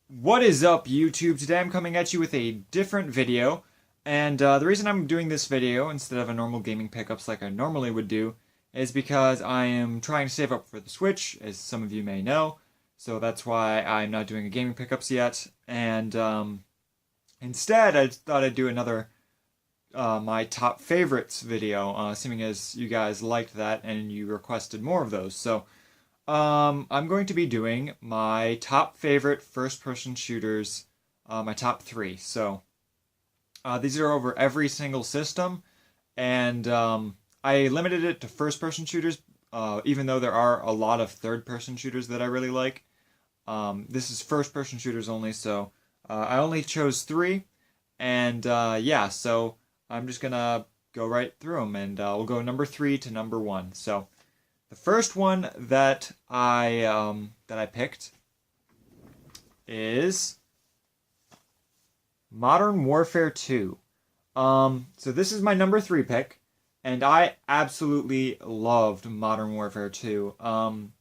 What is up, YouTube? Today I'm coming at you with a different video, and the reason I'm doing this video instead of a normal gaming pickups like I normally would do is because I am trying to save up for the Switch, as some of you may know, so that's why I'm not doing a gaming pickups yet, and instead I thought I'd do another my top favorites video, assuming as you guys liked that and you requested more of those. So I'm going to be doing my top favorite first-person shooters, my top three. So these are over every single system, and I limited it to first-person shooters, even though there are a lot of third-person shooters that I really like. This is first-person shooters only, so I only chose three, and yeah, so I'm just gonna go right through them, and we'll go number three to number one. So. The first one that I picked is Modern Warfare 2. So this is my number three pick, and I absolutely loved Modern Warfare 2. I'm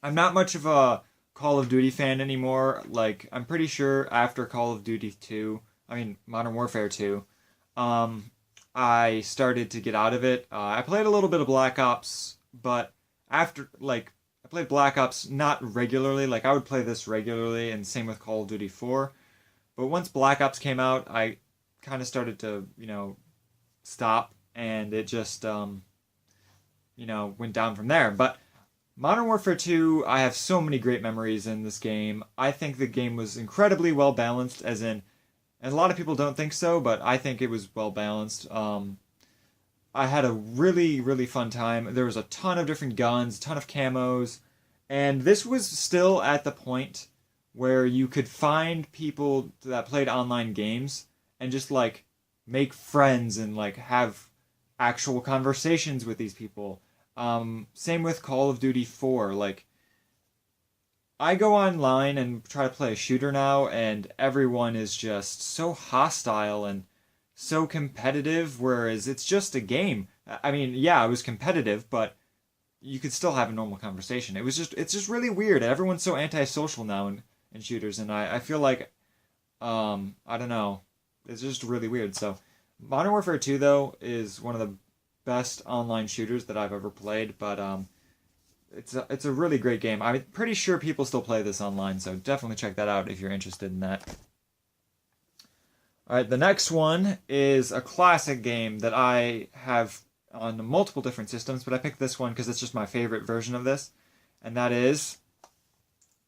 not much of a Call of Duty fan anymore. Like, I'm pretty sure after Call of Duty 2, Modern Warfare 2, I started to get out of it. I played a little bit of Black Ops, but after, like, I played Black Ops not regularly. Like, I would play this regularly, and same with Call of Duty 4. But once Black Ops came out, I kind of started to, stop, and it just, went down from there. But Modern Warfare 2, I have so many great memories in this game. I think the game was incredibly well balanced, as in, and a lot of people don't think so, but I think it was well balanced. I had a really, really fun time. There was a ton of different guns, a ton of camos, and this was still at the point where you could find people that played online games and just like make friends and like have actual conversations with these people. Same with Call of Duty 4. Like, I go online and try to play a shooter now, and everyone is just so hostile and so competitive, whereas it's just a game. I mean, yeah, it was competitive, but you could still have a normal conversation. It's just really weird. Everyone's so antisocial now in shooters, and I feel like, I don't know, it's just really weird. So, Modern Warfare 2, though, is one of the best online shooters that I've ever played, but, it's a really great game. I'm pretty sure people still play this online, so definitely check that out if you're interested in that. Alright, the next one is a classic game that I have on multiple different systems, but I picked this one because it's just my favorite version of this, and that is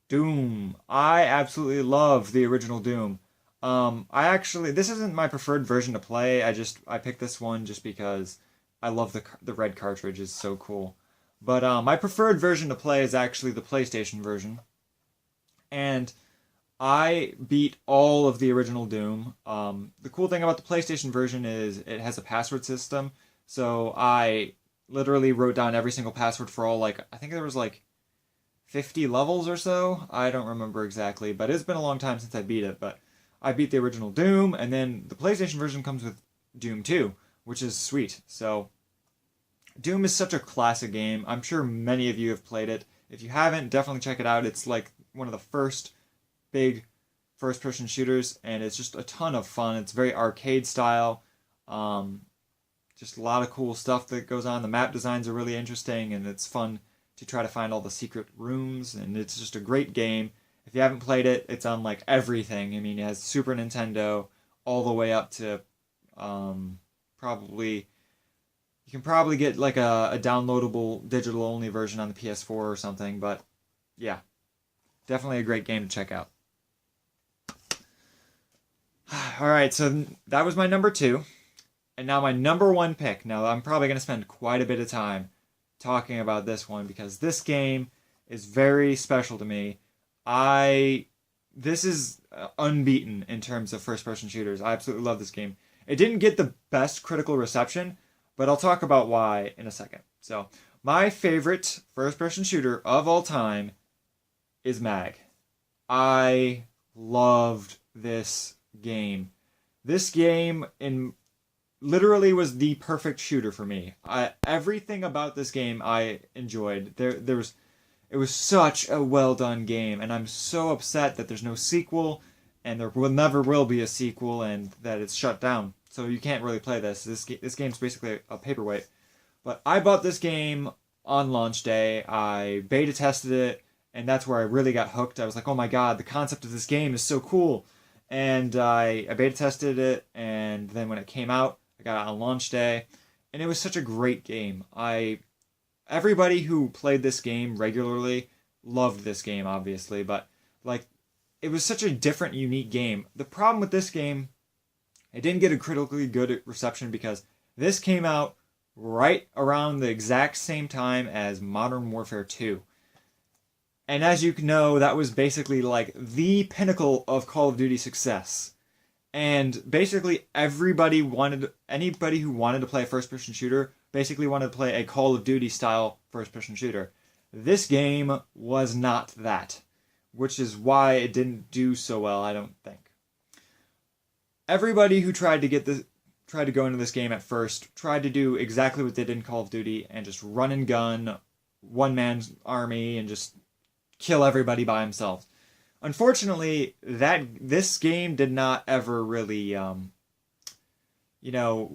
Doom. I absolutely love the original Doom. This isn't my preferred version to play. I picked this one just because I love the red cartridge. It's so cool. But my preferred version to play is actually the PlayStation version, and I beat all of the original Doom. The cool thing about the PlayStation version is it has a password system, so I literally wrote down every single password for all, like, I think there was like 50 levels or so. I don't remember exactly, but it's been a long time since I beat it. But I beat the original Doom, and then the PlayStation version comes with Doom 2, which is sweet. So Doom is such a classic game. I'm sure many of you have played it. If you haven't, definitely check it out. It's like one of the first big first-person shooters, and it's just a ton of fun. It's very arcade style. Just a lot of cool stuff that goes on. The map designs are really interesting, and it's fun to try to find all the secret rooms, and it's just a great game. If you haven't played it, it's on like everything. I mean, it has Super Nintendo all the way up to probably you can probably get like a downloadable digital only version on the PS4 or something, but yeah, definitely a great game to check out. Alright, so that was my number two. And now my number one pick. Now, I'm probably going to spend quite a bit of time talking about this one because this game is very special to me. This is unbeaten in terms of first-person shooters. I absolutely love this game. It didn't get the best critical reception, but I'll talk about why in a second. So, my favorite first-person shooter of all time is MAG. I loved this game. This game literally was the perfect shooter for me. Everything about this game I enjoyed. It was such a well done game, and I'm so upset that there's no sequel, and there will never will be a sequel, and that it's shut down. So you can't really play this. This game's basically a paperweight. But I bought this game on launch day. I beta tested it, and that's where I really got hooked. I was like, oh my god, the concept of this game is so cool. And I beta tested it, and then when it came out, I got it on launch day, and it was such a great game. Everybody who played this game regularly loved this game, obviously, but like it was such a different, unique game. The problem with this game, it didn't get a critically good reception because this came out right around the exact same time as Modern Warfare 2. And as you know, that was basically like the pinnacle of Call of Duty success. And basically anybody who wanted to play a first-person shooter basically wanted to play a Call of Duty style first-person shooter. This game was not that, which is why it didn't do so well, I don't think. Everybody who tried to go into this game at first tried to do exactly what they did in Call of Duty and just run and gun, one-man army, and just kill everybody by themselves. Unfortunately, this game did not ever really,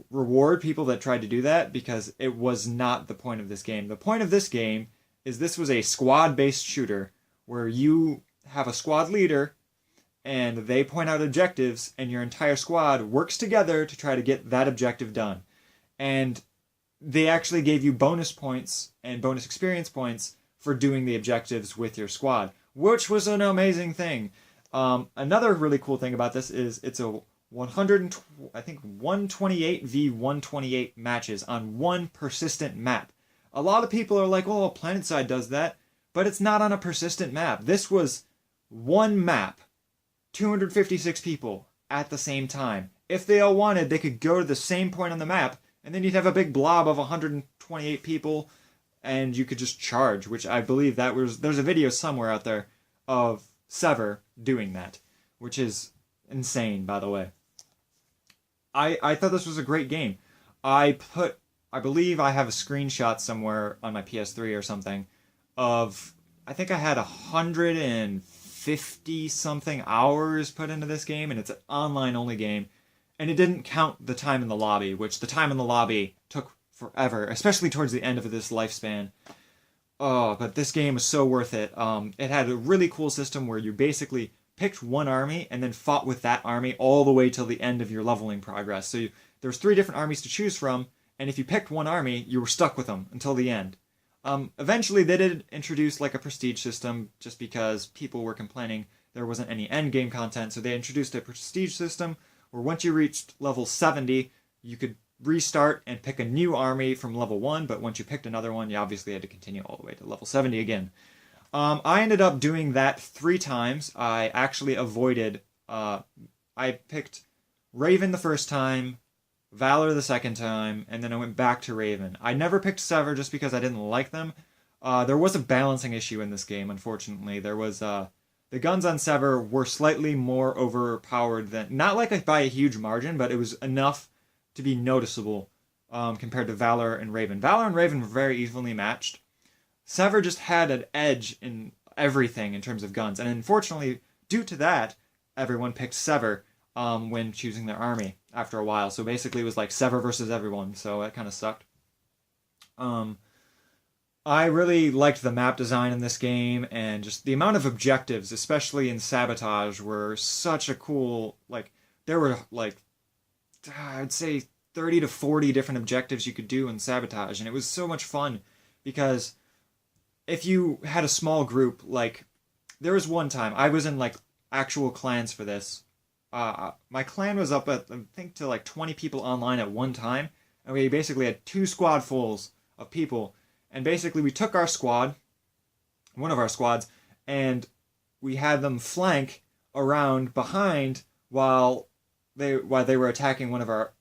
reward people that tried to do that because it was not the point of this game. The point of this game is this was a squad-based shooter where you have a squad leader and they point out objectives and your entire squad works together to try to get that objective done. And they actually gave you bonus points and bonus experience points for doing the objectives with your squad, which was an amazing thing. Another really cool thing about this is it's a 128 v 128 matches on one persistent map. A lot of people are like, oh, PlanetSide does that, but it's not on a persistent map. This was one map, 256 people at the same time. If they all wanted, they could go to the same point on the map, and then you'd have a big blob of 128 people, and you could just charge, which I believe there's a video somewhere out there of Sever doing that, which is insane, by the way. I thought this was a great game. I believe I have a screenshot somewhere on my PS3 or something of, I think I had 150 something hours put into this game, and it's an online only game, and it didn't count the time in the lobby, which the time in the lobby took forever, especially towards the end of this lifespan. Oh, but this game was so worth it. It had a really cool system where you basically picked one army and then fought with that army all the way till the end of your leveling progress. So there's 3 different armies to choose from, and if you picked one army, you were stuck with them until the end. Eventually, they did introduce like a prestige system just because people were complaining there wasn't any end game content, so they introduced a prestige system where once you reached level 70, you could restart and pick a new army from level 1, but once you picked another one, you obviously had to continue all the way to level 70 again. I ended up doing that 3 times. I actually avoided, I picked Raven the first time, Valor the second time, and then I went back to Raven. I never picked Sever just because I didn't like them. There was a balancing issue in this game, unfortunately. There was, the guns on Sever were slightly more overpowered than, not like by a huge margin, but it was enough to be noticeable compared to Valor and Raven. Valor and Raven were very evenly matched. Sever just had an edge in everything in terms of guns, and unfortunately, due to that, everyone picked Sever when choosing their army after a while. So basically, it was like Sever versus everyone, so that kind of sucked. I really liked the map design in this game, and just the amount of objectives, especially in Sabotage, were such a cool, like, there were, like, I'd say 30 to 40 different objectives you could do in Sabotage, and it was so much fun, because if you had a small group, like, there was one time, I was in, like, actual clans for this. My clan was up at, I think, to, like, 20 people online at one time, and we basically had 2 squadfuls of people, and basically we took our squad, one of our squads, and we had them flank around behind while they were attacking one of our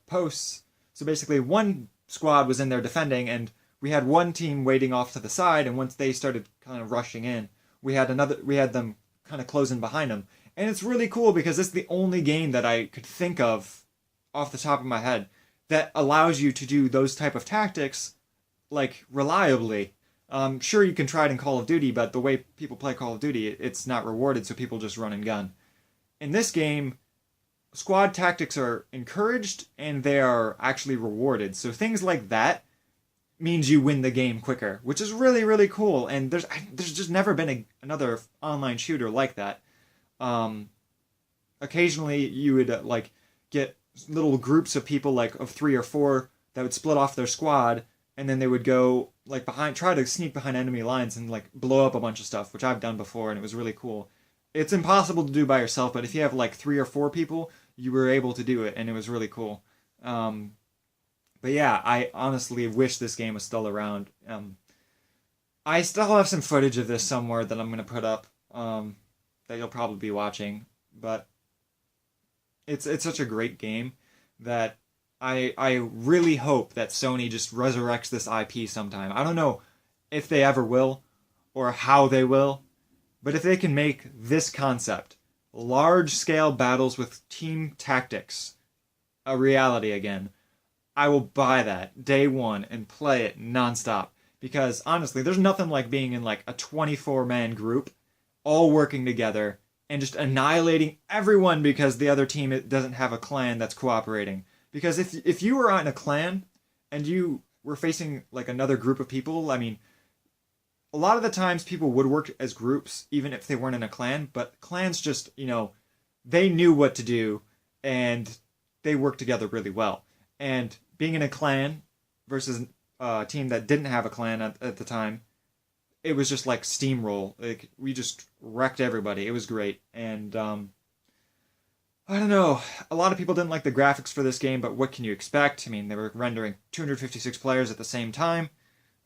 posts. So basically one squad was in there defending, and we had one team waiting off to the side, and once they started kind of rushing in, we had them kind of closing behind them. And it's really cool because it's the only game that I could think of off the top of my head that allows you to do those type of tactics, like, reliably. Sure, you can try it in Call of Duty, but the way people play Call of Duty, it's not rewarded, so people just run and gun. In this game, squad tactics are encouraged and they are actually rewarded. So things like that means you win the game quicker, which is really really cool. And there's just never been another online shooter like that. Um, Occasionally you would like get little groups of people like of 3 or 4 that would split off their squad, and then they would go like behind, try to sneak behind enemy lines and like blow up a bunch of stuff, which I've done before, and it was really cool. It's impossible to do by yourself, but if you have like 3 or 4 people, you were able to do it, and it was really cool. Um, but yeah, I honestly wish this game was still around. I still have some footage of this somewhere that I'm gonna put up, that you'll probably be watching, but it's such a great game that I really hope that Sony just resurrects this IP sometime. I don't know if they ever will or how they will, but if they can make this concept, large scale battles with team tactics, a reality again, I will buy that day one and play it nonstop. Because honestly, there's nothing like being in like a 24-man group, all working together and just annihilating everyone because the other team doesn't have a clan that's cooperating. Because if you were in a clan and you were facing like another group of people, I mean, a lot of the times people would work as groups even if they weren't in a clan, but clans just, they knew what to do and they worked together really well. And being in a clan versus a team that didn't have a clan at the time, it was just like steamroll. Like we just wrecked everybody. It was great. And I don't know. A lot of people didn't like the graphics for this game, but what can you expect? I mean, they were rendering 256 players at the same time.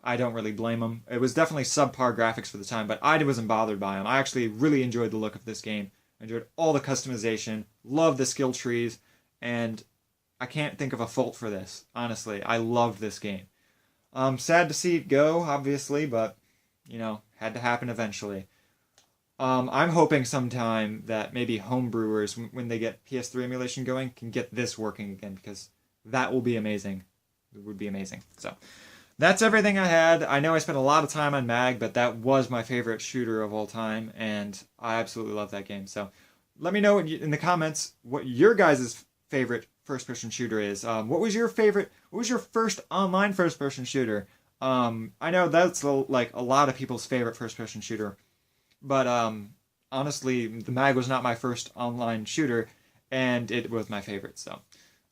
I don't really blame them. It was definitely subpar graphics for the time, but I wasn't bothered by them. I actually really enjoyed the look of this game. I enjoyed all the customization, loved the skill trees, and I can't think of a fault for this. Honestly, I loved this game. Sad to see it go, obviously, but had to happen eventually. I'm hoping sometime that maybe homebrewers, when they get PS3 emulation going, can get this working again, because that will be amazing. It would be amazing. So that's everything I had. I know I spent a lot of time on Mag, but that was my favorite shooter of all time, and I absolutely love that game. So let me know in the comments what your guys' favorite first-person shooter is. What was your favorite? What was your first online first-person shooter? I know that's like a lot of people's favorite first-person shooter, but honestly, the Mag was not my first online shooter, and it was my favorite. So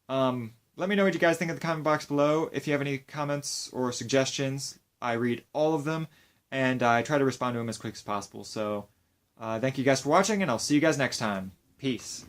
let me know what you guys think in the comment box below. If you have any comments or suggestions, I read all of them, and I try to respond to them as quick as possible. So thank you guys for watching, and I'll see you guys next time. Peace.